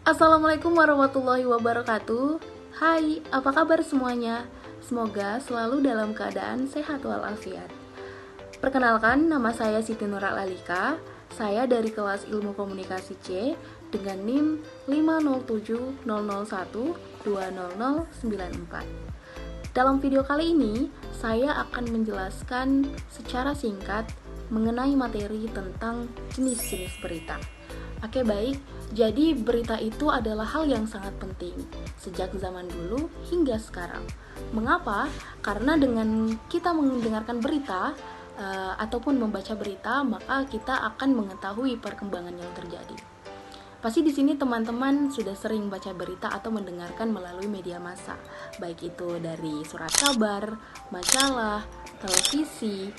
Assalamualaikum warahmatullahi wabarakatuh. Hai, apa kabar semuanya? Semoga selalu dalam keadaan sehat walafiat. Perkenalkan, nama saya Siti Nural Alika. Saya dari kelas Ilmu Komunikasi C dengan NIM 50700120094. Dalam video kali ini, saya akan menjelaskan secara singkat mengenai materi tentang jenis-jenis berita. Oke, baik. Jadi berita itu adalah hal yang sangat penting sejak zaman dulu hingga sekarang. Mengapa? Karena dengan kita mendengarkan berita ataupun membaca berita, maka kita akan mengetahui perkembangan yang terjadi. Pasti di sini teman-teman sudah sering baca berita atau mendengarkan melalui media massa, baik itu dari surat kabar, majalah, televisi,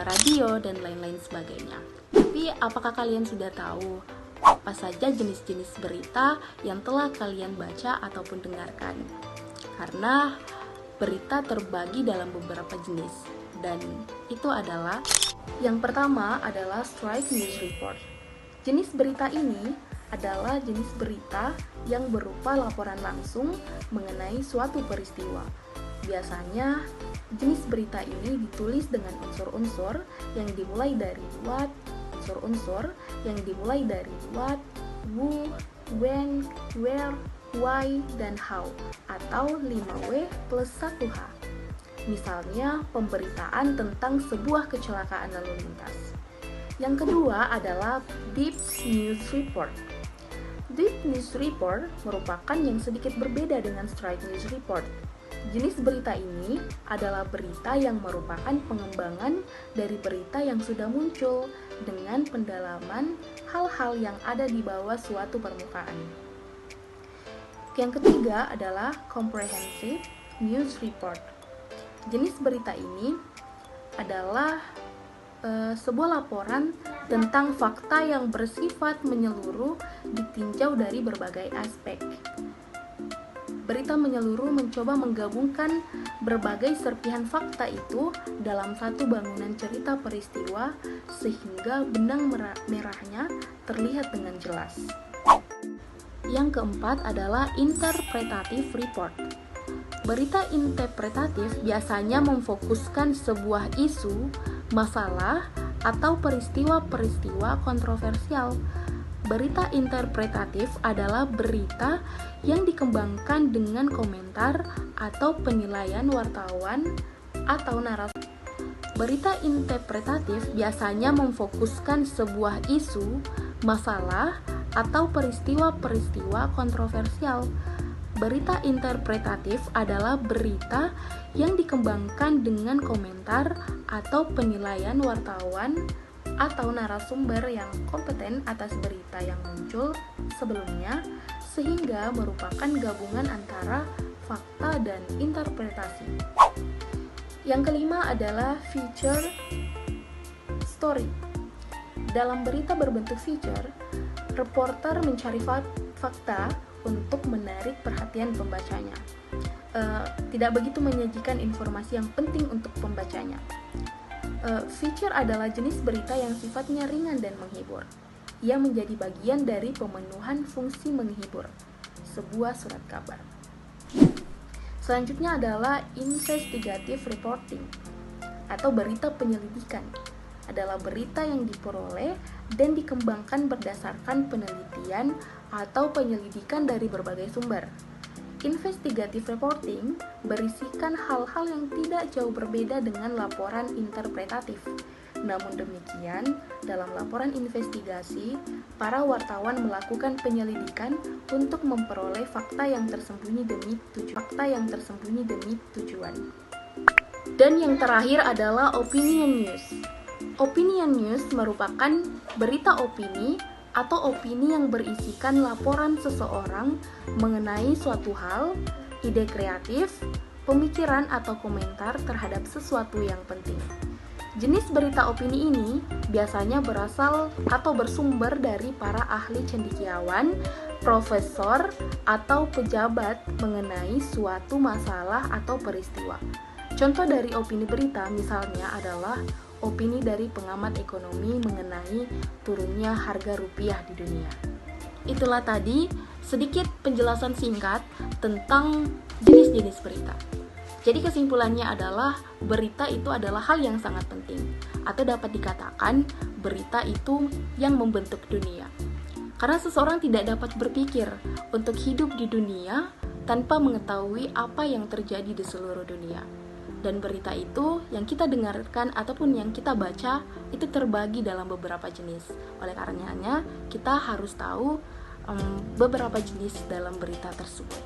radio, dan lain-lain sebagainya. Tapi apakah kalian sudah tahu apa saja jenis-jenis berita yang telah kalian baca ataupun dengarkan? Karena berita terbagi dalam beberapa jenis, dan itu adalah yang pertama adalah straight news report. Jenis berita ini adalah jenis berita yang berupa laporan langsung mengenai suatu peristiwa. Biasanya jenis berita ini ditulis dengan unsur-unsur yang dimulai dari what, unsur-unsur yang dimulai dari what, who, when, where, why, dan how, atau 5W plus 1H. Misalnya, pemberitaan tentang sebuah kecelakaan lalu lintas. Yang kedua adalah deep news report. Deep news report merupakan yang sedikit berbeda dengan straight news report. Jenis berita ini adalah berita yang merupakan pengembangan dari berita yang sudah muncul dengan pendalaman hal-hal yang ada di bawah suatu permukaan. Yang ketiga adalah comprehensive news report. Jenis berita ini adalah sebuah laporan tentang fakta yang bersifat menyeluruh ditinjau dari berbagai aspek. Berita menyeluruh mencoba menggabungkan berbagai serpihan fakta itu dalam satu bangunan cerita peristiwa sehingga benang merahnya terlihat dengan jelas. Yang keempat adalah interpretative report. Berita interpretatif biasanya memfokuskan sebuah isu, masalah, atau peristiwa-peristiwa kontroversial. Berita interpretatif adalah berita yang dikembangkan dengan komentar atau penilaian wartawan atau narasi. Berita interpretatif biasanya memfokuskan sebuah isu, masalah, atau peristiwa-peristiwa kontroversial. Berita interpretatif adalah berita yang dikembangkan dengan komentar atau penilaian wartawan atau narasumber yang kompeten atas berita yang muncul sebelumnya, sehingga merupakan gabungan antara fakta dan interpretasi. Yang kelima adalah feature story. Dalam berita berbentuk feature, reporter mencari fakta untuk menarik perhatian pembacanya. Tidak begitu menyajikan informasi yang penting untuk pembacanya. Feature adalah jenis berita yang sifatnya ringan dan menghibur. Ia menjadi bagian dari pemenuhan fungsi menghibur sebuah surat kabar. Selanjutnya adalah investigative reporting atau berita penyelidikan. Adalah berita yang diperoleh dan dikembangkan berdasarkan penelitian atau penyelidikan dari berbagai sumber. Investigative reporting berisikan hal-hal yang tidak jauh berbeda dengan laporan interpretatif. Namun demikian, dalam laporan investigasi, para wartawan melakukan penyelidikan untuk memperoleh fakta yang tersembunyi demi tujuan. Dan yang terakhir adalah opinion news. Opinion news merupakan berita opini atau opini yang berisikan laporan seseorang mengenai suatu hal, ide kreatif, pemikiran atau komentar terhadap sesuatu yang penting. Jenis berita opini ini biasanya berasal atau bersumber dari para ahli cendekiawan, profesor, atau pejabat mengenai suatu masalah atau peristiwa. Contoh dari opini berita misalnya adalah opini dari pengamat ekonomi mengenai turunnya harga rupiah di dunia. Itulah tadi sedikit penjelasan singkat tentang jenis-jenis berita. Jadi kesimpulannya adalah berita itu adalah hal yang sangat penting, atau dapat dikatakan berita itu yang membentuk dunia. Karena seseorang tidak dapat berpikir untuk hidup di dunia tanpa mengetahui apa yang terjadi di seluruh dunia. Dan berita itu yang kita dengarkan ataupun yang kita baca itu terbagi dalam beberapa jenis. Oleh karenanya kita harus tahu beberapa jenis dalam berita tersebut.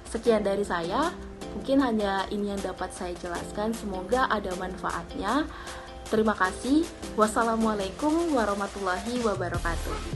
Sekian dari saya, mungkin hanya ini yang dapat saya jelaskan. Semoga ada manfaatnya. Terima kasih. Wassalamualaikum warahmatullahi wabarakatuh.